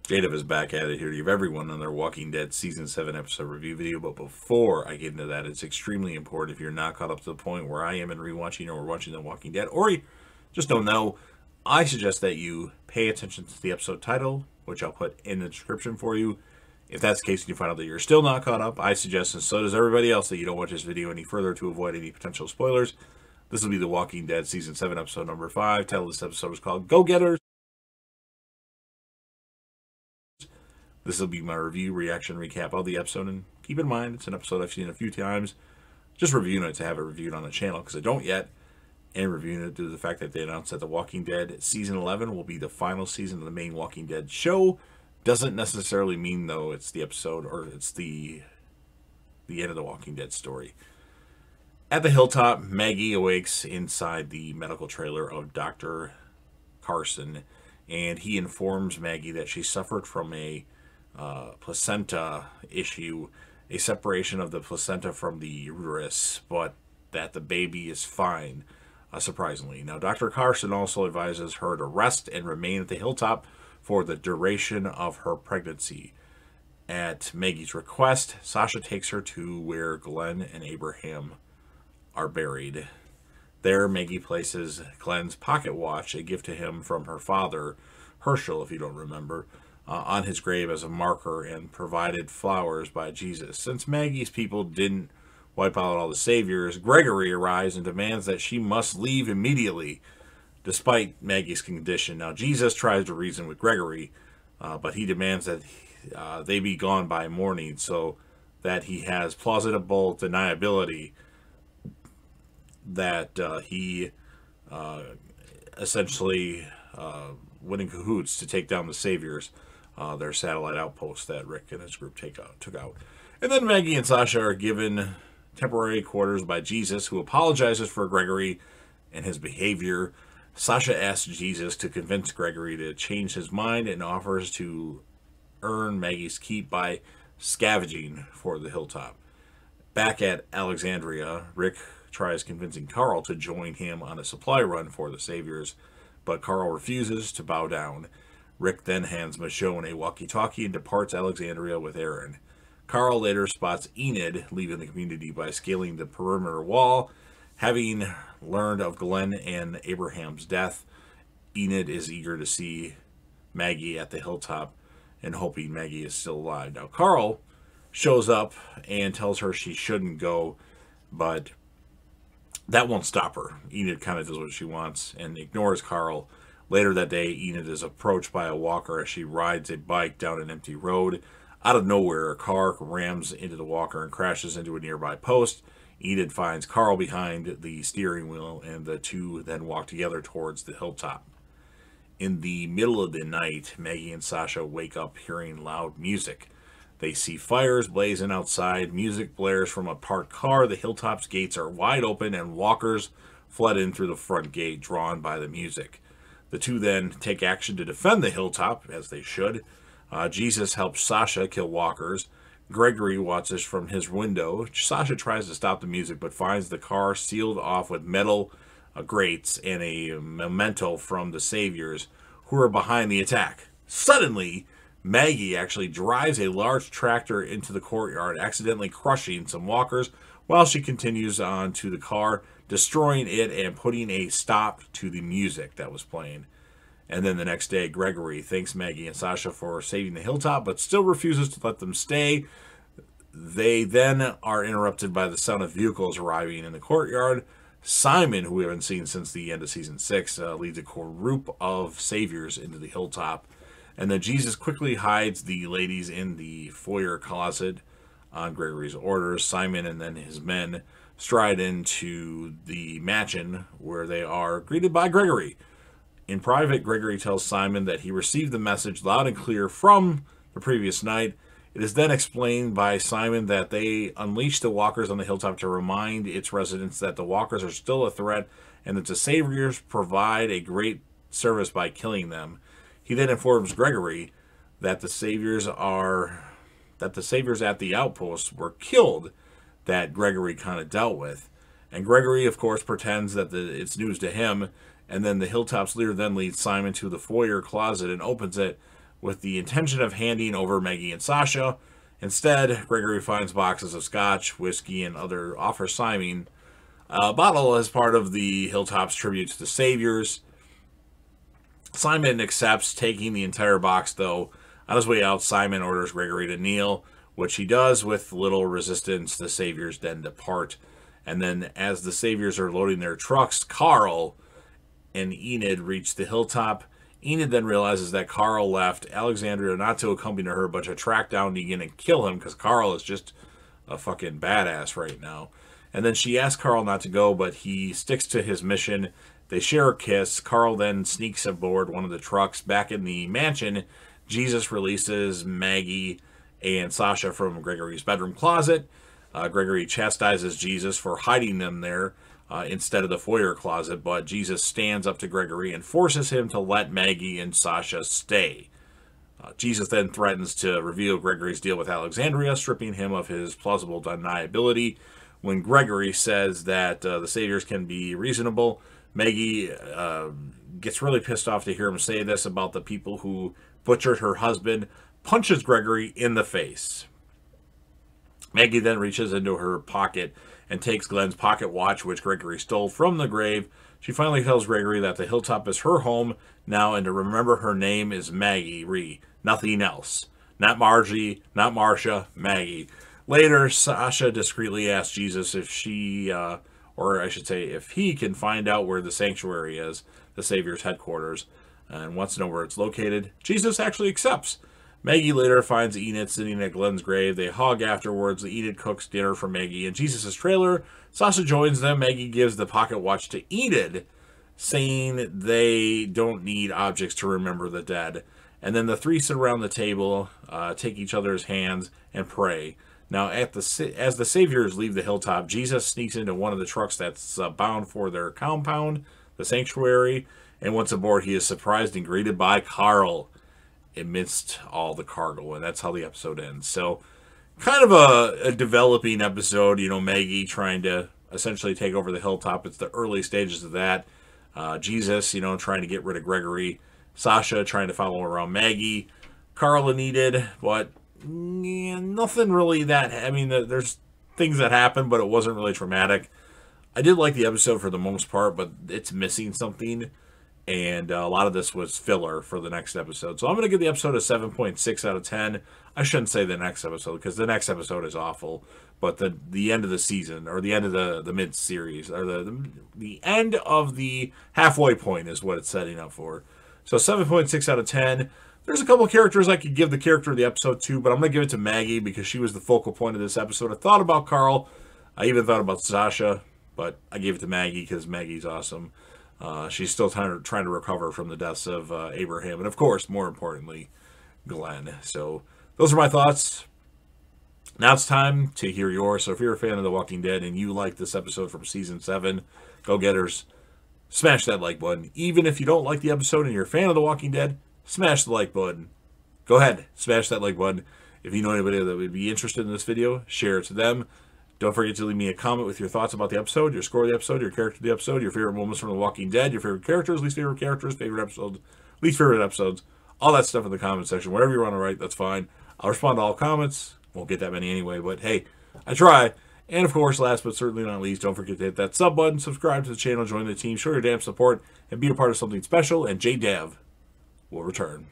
JDev is back at it here to give everyone on their Walking Dead Season 7 episode review video. But before I get into that, it's extremely important if you're not caught up to the point where I am in rewatching or watching The Walking Dead, or you just don't know, I suggest that you pay attention to the episode title, which I'll put in the description for you. If that's the case and you find out that you're still not caught up, I suggest, and so does everybody else, that you don't watch this video any further to avoid any potential spoilers. This will be The Walking Dead Season 7 episode number 5. Title of this episode is called Go Getters. This will be my review, reaction, recap of the episode, and keep in mind, it's an episode I've seen a few times. Just reviewing it to have it reviewed on the channel, because I don't yet, and reviewing it due to the fact that they announced that The Walking Dead Season 11 will be the final season of the main Walking Dead show. Doesn't necessarily mean, though, it's the episode, or it's the end of The Walking Dead story. At the hilltop, Maggie awakes inside the medical trailer of Dr. Carson, and he informs Maggie that she suffered from a placenta issue, a separation of the placenta from the uterus, but that the baby is fine, surprisingly. Now, Dr. Carson also advises her to rest and remain at the hilltop for the duration of her pregnancy. At Maggie's request, Sasha takes her to where Glenn and Abraham are buried. There, Maggie places Glenn's pocket watch, a gift to him from her father, Herschel, if you don't remember, on his grave as a marker, and provided flowers by Jesus. Since Maggie's people didn't wipe out all the saviors, Gregory arrives and demands that she must leave immediately, despite Maggie's condition. Now, Jesus tries to reason with Gregory, but he demands that they be gone by morning, so that he has plausible deniability that he essentially went in cahoots to take down the saviors, their satellite outpost that Rick and his group took out. And then Maggie and Sasha are given temporary quarters by Jesus, who apologizes for Gregory and his behavior. Sasha asks Jesus to convince Gregory to change his mind and offers to earn Maggie's keep by scavenging for the hilltop. Back at Alexandria, Rick tries convincing Carl to join him on a supply run for the saviors, but Carl refuses to bow down. Rick then hands Michonne a walkie-talkie and departs Alexandria with Aaron. Carl later spots Enid leaving the community by scaling the perimeter wall. Having learned of Glenn and Abraham's death, Enid is eager to see Maggie at the hilltop and hoping Maggie is still alive. Now, Carl shows up and tells her she shouldn't go, but that won't stop her. Enid kind of does what she wants and ignores Carl. Later that day, Enid is approached by a walker as she rides a bike down an empty road. Out of nowhere, a car rams into the walker and crashes into a nearby post. Enid finds Carl behind the steering wheel, and the two then walk together towards the hilltop. In the middle of the night, Maggie and Sasha wake up hearing loud music. They see fires blazing outside, music blares from a parked car, the hilltop's gates are wide open, and walkers flood in through the front gate, drawn by the music. The two then take action to defend the hilltop, as they should. Jesus helps Sasha kill walkers. Gregory watches from his window. Sasha tries to stop the music, but finds the car sealed off with metal grates and a memento from the saviors who are behind the attack. Suddenly, Maggie actually drives a large tractor into the courtyard, accidentally crushing some walkers while she continues on to the car, destroying it and putting a stop to the music that was playing. And then the next day, Gregory thanks Maggie and Sasha for saving the hilltop, but still refuses to let them stay. They then are interrupted by the sound of vehicles arriving in the courtyard. Simon, who we haven't seen since the end of Season 6, leads a group of saviors into the hilltop. And then Jesus quickly hides the ladies in the foyer closet on Gregory's orders. Simon and then his men stride into the mansion where they are greeted by Gregory. In private, Gregory tells Simon that he received the message loud and clear from the previous night. It is then explained by Simon that they unleashed the walkers on the hilltop to remind its residents that the walkers are still a threat and that the saviors provide a great service by killing them. He then informs Gregory that the saviors at the outpost were killed, that Gregory kind of dealt with. And Gregory, of course, pretends that it's news to him, and then the hilltop's leader then leads Simon to the foyer closet and opens it, with the intention of handing over Maggie and Sasha. Instead, Gregory finds boxes of scotch, whiskey, and other offers Simon a bottle as part of the Hilltop's tribute to the Saviors. Simon accepts, taking the entire box, though. On his way out, Simon orders Gregory to kneel, which he does with little resistance. The Saviors then depart. And then, as the Saviors are loading their trucks, Carl and Enid reach the hilltop. Enid then realizes that Carl left Alexandria not to accompany her, but to track down Negan and kill him, because Carl is just a fucking badass right now. And then she asks Carl not to go, but he sticks to his mission. They share a kiss. Carl then sneaks aboard one of the trucks. Back in the mansion, Jesus releases Maggie and Sasha from Gregory's bedroom closet. Gregory chastises Jesus for hiding them there instead of the foyer closet, but Jesus stands up to Gregory and forces him to let Maggie and Sasha stay. Jesus then threatens to reveal Gregory's deal with Alexandria, stripping him of his plausible deniability. When Gregory says that the Saviors can be reasonable, Maggie gets really pissed off to hear him say this about the people who butchered her husband, punches Gregory in the face. Maggie then reaches into her pocket and takes Glenn's pocket watch, which Gregory stole from the grave. She finally tells Gregory that the hilltop is her home now, and to remember her name is Maggie Rhee, nothing else. Not Margie, not Marcia, Maggie. Later, Sasha discreetly asks Jesus if she, or I should say, if he can find out where the sanctuary is, the Savior's headquarters, and wants to know where it's located. Jesus actually accepts. Maggie later finds Enid sitting at Glenn's grave. They hug afterwards. Enid cooks dinner for Maggie in Jesus' trailer. Sasha joins them. Maggie gives the pocket watch to Enid, saying they don't need objects to remember the dead. And then the three sit around the table, take each other's hands, and pray. Now, as the Saviors leave the hilltop, Jesus sneaks into one of the trucks that's bound for their compound, the sanctuary, and once aboard, he is surprised and greeted by Carl amidst all the cargo, and that's how the episode ends. So, kind of a developing episode, you know, Maggie trying to essentially take over the hilltop. It's the early stages of that. Jesus, you know, trying to get rid of Gregory. Sasha trying to follow around Maggie. Carl and Enid, but nothing really that, I mean, there's things that happen, but it wasn't really traumatic. I did like the episode for the most part, but it's missing something. And a lot of this was filler for the next episode. So I'm going to give the episode a 7.6 out of 10. I shouldn't say the next episode, because the next episode is awful. But the end of the season, or the end of the mid-series, or the end of the halfway point is what it's setting up for. So 7.6 out of 10. There's a couple characters I could give the character of the episode to, but I'm going to give it to Maggie because she was the focal point of this episode. I thought about Carl. I even thought about Sasha, but I gave it to Maggie because Maggie's awesome. She's still trying to recover from the deaths of Abraham, and of course, more importantly, Glenn. So those are my thoughts. Now it's time to hear yours. So if you're a fan of The Walking Dead and you like this episode from Season 7, go-getters, smash that like button. Even if you don't like the episode and you're a fan of The Walking Dead, smash the like button. Go ahead, smash that like button. If you know anybody that would be interested in this video, share it to them. Don't forget to leave me a comment with your thoughts about the episode, your score of the episode, your character of the episode, your favorite moments from The Walking Dead, your favorite characters, least favorite characters, favorite episodes, least favorite episodes, all that stuff in the comment section. Whatever you want to write, that's fine. I'll respond to all comments. Won't get that many anyway, but hey, I try. And of course, last but certainly not least, don't forget to hit that sub button, subscribe to the channel, join the team, show your damn support, and be a part of something special, and JDev will return.